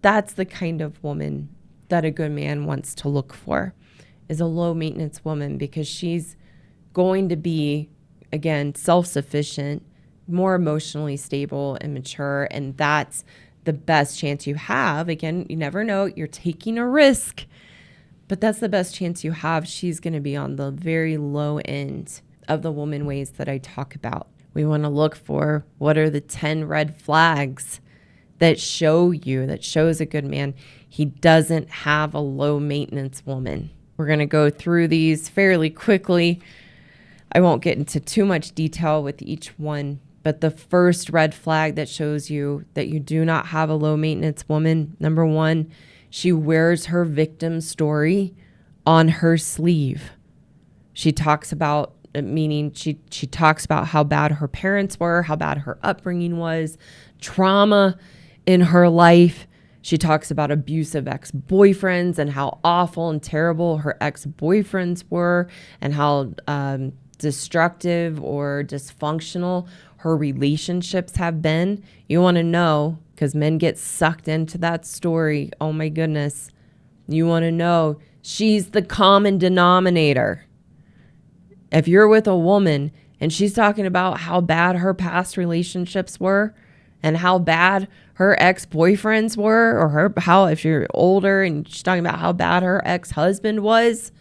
That's the kind of woman that a good man wants to look for, is a low maintenance woman, because she's going to be, again, self-sufficient, more emotionally stable and mature. And that's the best chance you have. Again, you never know, you're taking a risk, but that's the best chance you have. She's going to be on the very low end of the woman ways that I talk about. We want to look for, what are the 10 red flags that shows a good man he doesn't have a low maintenance woman. We're going to go through these fairly quickly. I won't get into too much detail with each one, but the first red flag that shows you that you do not have a low maintenance woman, number one, she wears her victim story on her sleeve. She talks about, meaning she talks about how bad her parents were, how bad her upbringing was, trauma in her life. She talks about abusive ex-boyfriends and how awful and terrible her ex-boyfriends were, and how destructive or dysfunctional her relationships have been. You want to know, because men get sucked into that story. Oh my goodness. You want to know, she's the common denominator. If you're with a woman and she's talking about how bad her past relationships were and how bad her ex-boyfriends were, or how, if you're older and she's talking about how bad her ex-husband was,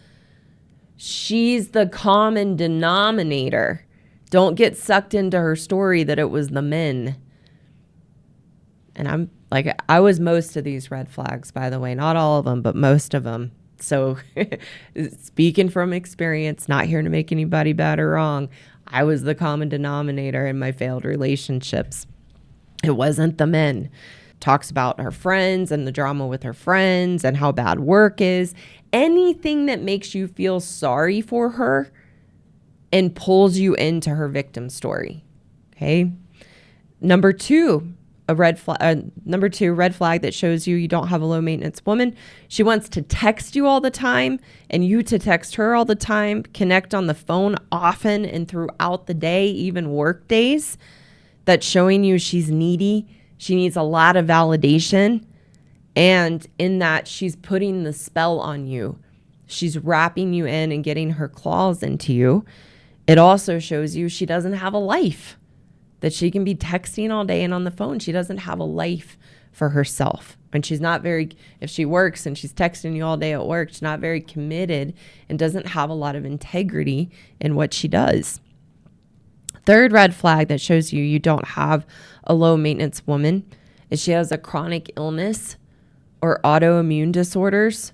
she's the common denominator. Don't get sucked into her story that it was the men. And I was most of these red flags, by the way, not all of them, but most of them. So speaking from experience, not here to make anybody bad or wrong, I was the common denominator in my failed relationships. It wasn't the men. Talks about her friends and the drama with her friends and how bad work is. Anything that makes you feel sorry for her and pulls you into her victim story. Okay. Number two, red flag that shows you don't have a low maintenance woman. She wants to text you all the time and you to text her all the time, connect on the phone often and throughout the day, even work days. That's showing you she's needy. She needs a lot of validation. And in that, she's putting the spell on you. She's wrapping you in and getting her claws into you. It also shows you she doesn't have a life, that she can be texting all day and on the phone. She doesn't have a life for herself. And she's not very, if she works and she's texting you all day at work, she's not very committed and doesn't have a lot of integrity in what she does. Third red flag that shows you don't have a low maintenance woman is she has a chronic illness or autoimmune disorders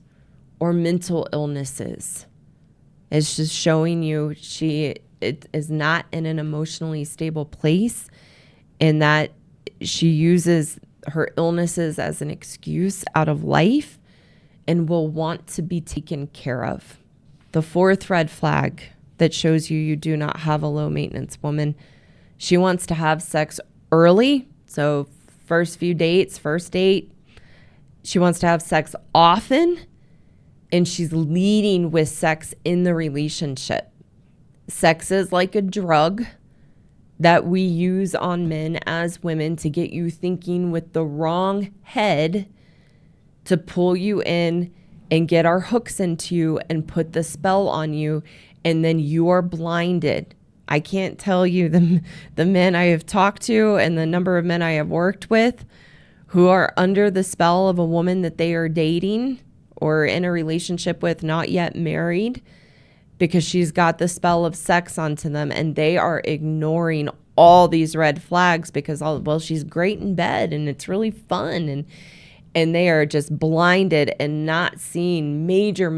or mental illnesses. It's just showing you she is not in an emotionally stable place, and that she uses her illnesses as an excuse out of life and will want to be taken care of. The fourth red flag that shows you do not have a low maintenance woman, she wants to have sex early. So first date, she wants to have sex often, and she's leading with sex in the relationship. Sex is like a drug that we use on men as women to get you thinking with the wrong head, to pull you in and get our hooks into you and put the spell on you, and then you are blinded. I can't tell you the men I have talked to and the number of men I have worked with who are under the spell of a woman that they are dating or in a relationship with, not yet married, because she's got the spell of sex onto them, and they are ignoring all these red flags because, she's great in bed and it's really fun, and they are just blinded and not seeing major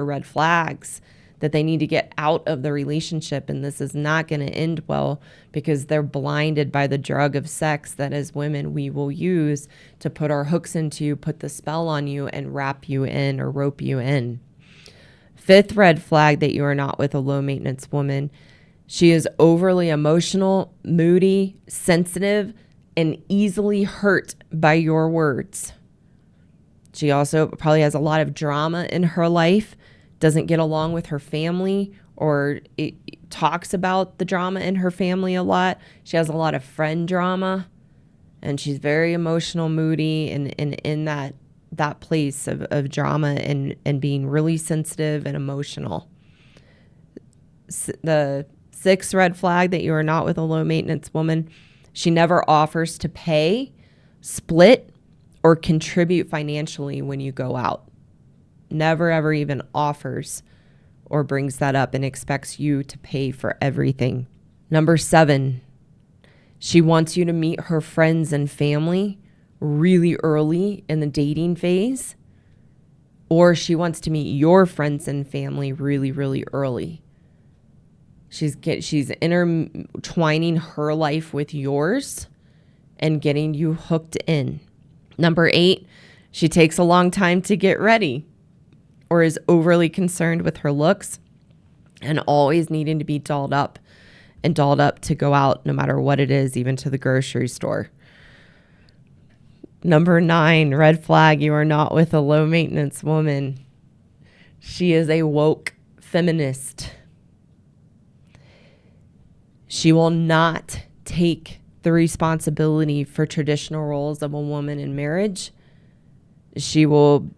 red flags that they need to get out of the relationship. And this is not going to end well because they're blinded by the drug of sex that as women we will use to put our hooks into you, put the spell on you, and wrap you in or rope you in. Fifth red flag that you are not with a low maintenance woman. She is overly emotional, moody, sensitive, and easily hurt by your words. She also probably has a lot of drama in her life, doesn't get along with her family, or it talks about the drama in her family a lot. She has a lot of friend drama. And she's very emotional, moody, and in that place of drama and being really sensitive and emotional. The sixth red flag that you are not with a low maintenance woman, she never offers to pay, split, or contribute financially when you go out. Never, ever even offers or brings that up and expects you to pay for everything. Number 7, she wants you to meet her friends and family really early in the dating phase, or she wants to meet your friends and family really, really early. She's intertwining her life with yours and getting you hooked in. Number 8, she takes a long time to get ready or is overly concerned with her looks and always needing to be dolled up to go out no matter what it is, even to the grocery store. Number 9, red flag, you are not with a low maintenance woman. She is a woke feminist. She will not take the responsibility for traditional roles of a woman in marriage. She will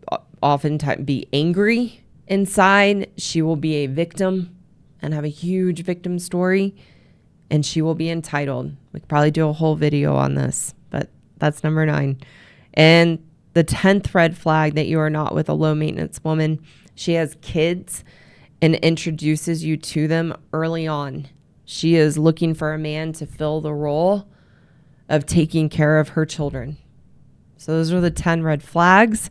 oftentimes be angry inside. She will be a victim and have a huge victim story. And she will be entitled. We could probably do a whole video on this, but that's number 9. And the 10th red flag that you are not with a low maintenance woman, she has kids and introduces you to them early on. She is looking for a man to fill the role of taking care of her children. So those are the 10 red flags.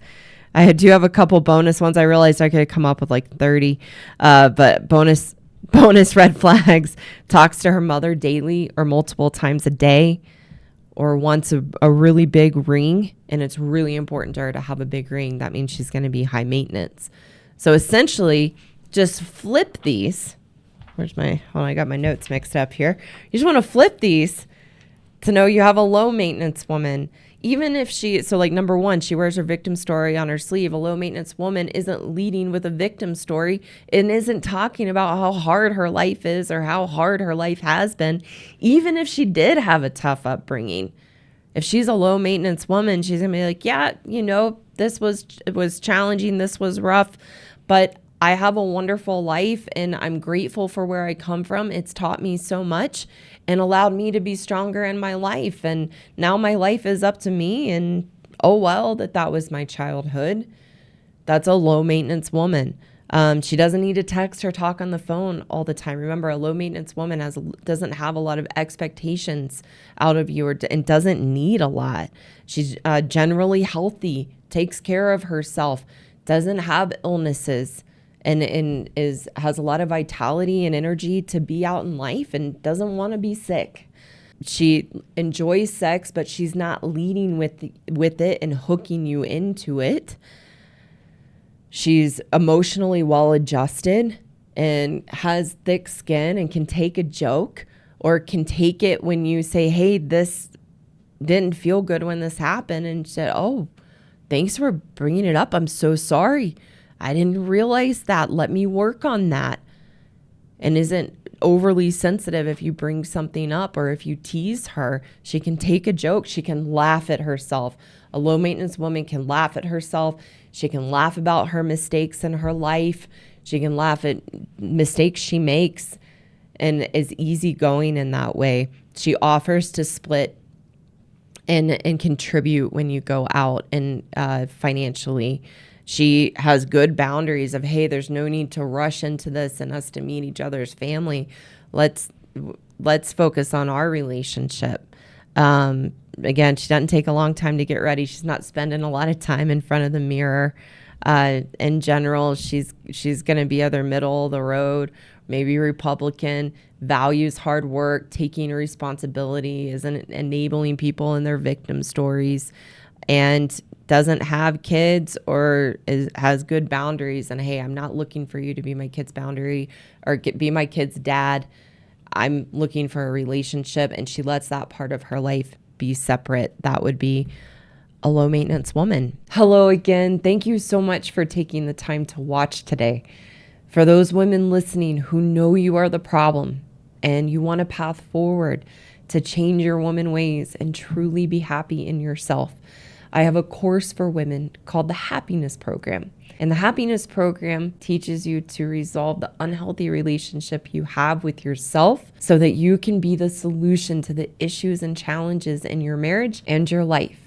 I do have a couple bonus ones. I realized I could come up with like 30, but bonus red flags: talks to her mother daily or multiple times a day, or wants a really big ring, and it's really important to her to have a big ring. That means she's going to be high maintenance. So essentially, just flip these. I got my notes mixed up here. You just want to flip these to know you have a low maintenance woman. Even if number 1, she wears her victim story on her sleeve. A low maintenance woman isn't leading with a victim story and isn't talking about how hard her life is or how hard her life has been. Even if she did have a tough upbringing, if she's a low maintenance woman, she's going to be like, yeah, it was challenging. This was rough, but I have a wonderful life and I'm grateful for where I come from. It's taught me so much and allowed me to be stronger in my life. And now my life is up to me, and oh well, that was my childhood. That's a low maintenance woman. She doesn't need to text or talk on the phone all the time. Remember, a low maintenance woman doesn't have a lot of expectations out of you and doesn't need a lot. She's generally healthy, takes care of herself, doesn't have illnesses, and has a lot of vitality and energy to be out in life and doesn't want to be sick. She enjoys sex, but she's not leading with it and hooking you into it. She's emotionally well adjusted and has thick skin and can take a joke, or can take it when you say, hey, this didn't feel good when this happened, and said, oh, thanks for bringing it up. I'm so sorry. I didn't realize that. Let me work on that. And isn't overly sensitive if you bring something up or if you tease her. She can take a joke. She can laugh at herself. A low maintenance woman can laugh at herself. She can laugh about her mistakes in her life. She can laugh at mistakes she makes and is easygoing in that way. She offers to split and contribute when you go out and financially. She has good boundaries of, hey, there's no need to rush into this and us to meet each other's family. Let's focus on our relationship. Again, she doesn't take a long time to get ready. She's not spending a lot of time in front of the mirror. In general, she's going to be either middle of the road, maybe Republican, values hard work, taking responsibility, isn't enabling people in their victim stories, and doesn't have kids or has good boundaries. And hey, I'm not looking for you to be my kid's boundary or be my kid's dad. I'm looking for a relationship, and she lets that part of her life be separate. That would be a low maintenance woman. Hello again. Thank you so much for taking the time to watch today. For those women listening who know you are the problem and you want a path forward, to change your woman ways and truly be happy in yourself. I have a course for women called the Happiness Program. And the Happiness Program teaches you to resolve the unhealthy relationship you have with yourself so that you can be the solution to the issues and challenges in your marriage and your life.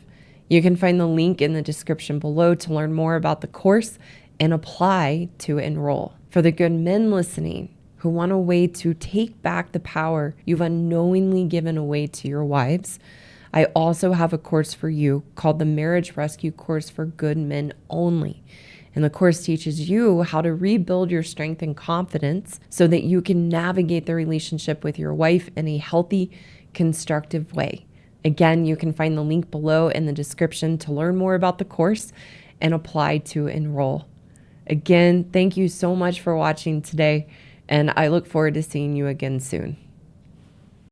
You can find the link in the description below to learn more about the course and apply to enroll. For the good men listening who want a way to take back the power you've unknowingly given away to your wives, I also have a course for you called the Marriage Rescue Course for Good Men Only. And the course teaches you how to rebuild your strength and confidence so that you can navigate the relationship with your wife in a healthy, constructive way. Again, you can find the link below in the description to learn more about the course and apply to enroll. Again, thank you so much for watching today, and I look forward to seeing you again soon.